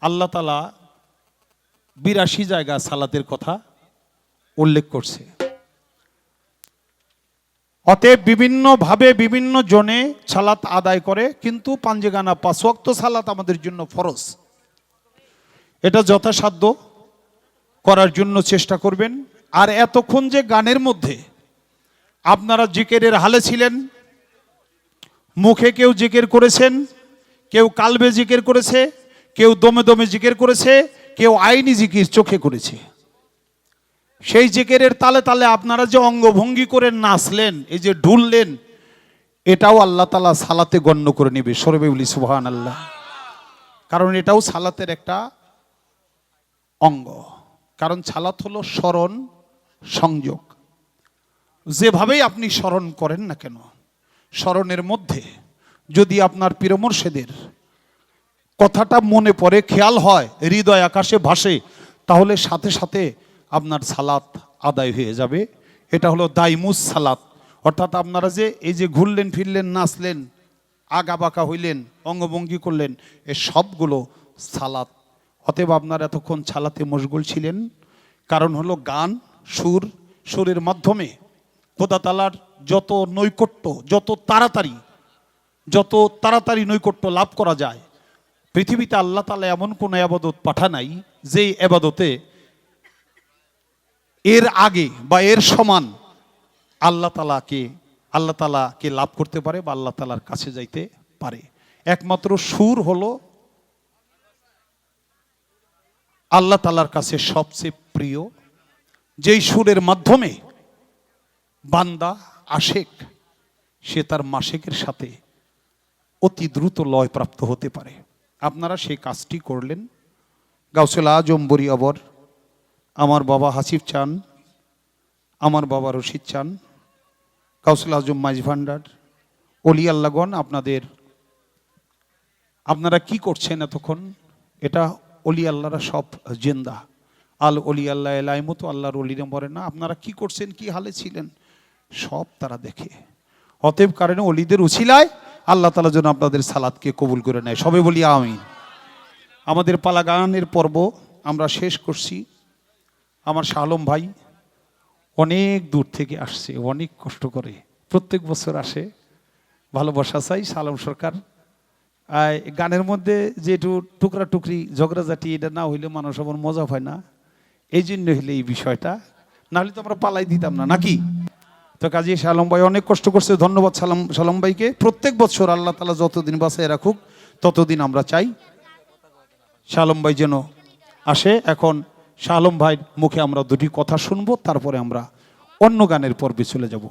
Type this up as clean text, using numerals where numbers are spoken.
আল্লাহ তাআলা ৮২ জায়গা সালাতের কথা উল্লেখ করছে। অতএব বিভিন্নভাবে বিভিন্ন জনে সালাত আদায় করে, কিন্তু পাঞ্জেগানা ৫ ওয়াক্ত সালাত আমাদের জন্য ফরজ। এটা যথাসাধ্য করার জন্য চেষ্টা করবেন। আর এতক্ষণ যে গানের মধ্যে আপনারা জিকিরের হালে ছিলেন, মুখে কেউ জিকির করেছেন, কেউ কালবে জিকির করেছে, কেউ দমে দমে জিকির করেছে, কেউ আইনি জিকির চোখে করেছে। সেই জিকিরের তালে তালে আপনারা যে অঙ্গভঙ্গি করে নাচলেন, এই যে ঢুললেন, এটাও আল্লাহ তাআলা সালাতে গণ্য করে নেবে। সরবে বলি সুবহানাল্লাহ। কারণ এটাও সালাতের একটা অঙ্গ। কারণ সালাত হলো স্মরণ সংযোগ। যেভাবেই আপনি স্মরণ করেন না কেন, স্মরণের মধ্যে যদি আপনার পীর মুর্শিদের কথাটা মনে পড়ে, খেয়াল হয়, হৃদয় আকাশে ভাসে, তাহলে সাথে সাথে আপনার সালাত আদায় হয়ে যাবে। এটা হলো দাইমুস সালাত। অর্থাৎ আপনারা যে এই যে ঘুরলেন ফিরলেন, নাচলেন, আগা বাঁকা হইলেন, অঙ্গভঙ্গি করলেন, এ সবগুলো সালাত। অতএব আপনারা এতক্ষণ সালাতে মশগুল ছিলেন। কারণ হলো গান, সুর, সুরের মাধ্যমে খোদা তাআলার যত নৈকট্য, যত তাড়াতাড়ি নৈকট্য লাভ করা যায়। পৃথিবীতে আল্লাহ তাআলা এমন কোন ইবাদত পাঠা নাই যে ইবাদতে এর আগে বা এর সমান আল্লাহ তাআলাকে লাভ করতে পারে বা আল্লাহ তাআলার কাছে যাইতে পারে। একমাত্র সুর হলো আল্লাহ তাআলার কাছে সবচেয়ে প্রিয়, যেই সুরের মাধ্যমে বান্দা আশেক সে তার মাশেকের সাথে অতি দ্রুত লয় প্রাপ্ত হতে পারে। আপনারা সেই কাজটি করলেন। গাউসুল আজম বরিয়াবর, আমার বাবা হাসিফ চান, আমার বাবা রশিদ চান, গাউসুল আজম মাইজ ভান্ডার, অলি আল্লাহগণ, আপনারা কি করছেন এতক্ষণ? এটা অলি আল্লাহরা সব জিন্দা। আল অলি আল্লাহ এলাইমতো, আল্লাহর অলিরা মরে না। আপনারা কি করছেন, কি হালে ছিলেন, সব তারা দেখে। অতএব কারণে অলিদের উছিলায় আল্লাহ তাআলা যেন আপনাদের সালাতকে কবুল করে নেয়। সবে বলি আমিন। আমাদের পালা গানের পর্ব আমরা শেষ করছি। আমার শাহ আলম ভাই অনেক দূর থেকে আসছে, অনেক কষ্ট করে, প্রত্যেক বছর আসে। ভালোবাসা চাই শাহ আলম সরকার। গানের মধ্যে যে একটু টুকরা টুকরি ঝগড়াঝাটি, এটা না হইলে মানুষ আমার মজা হয় না। এই জন্য হইলে এই বিষয়টা, না হলে তো আমরা পালাই দিতাম না, নাকি? তো কাজী শাহ আলম ভাই অনেক কষ্ট করছে। ধন্যবাদ শাহ আলম ভাইকে। প্রত্যেক বছর আল্লাহ তাআলা যতদিন বাঁচায় রাখুক ততদিন আমরা চাই শাহ আলম ভাই যেন আসে। এখন শাহ আলম ভাইয়ের মুখে আমরা দুটি কথা শুনবো, তারপরে আমরা অন্য গানের পর্বে চলে যাব।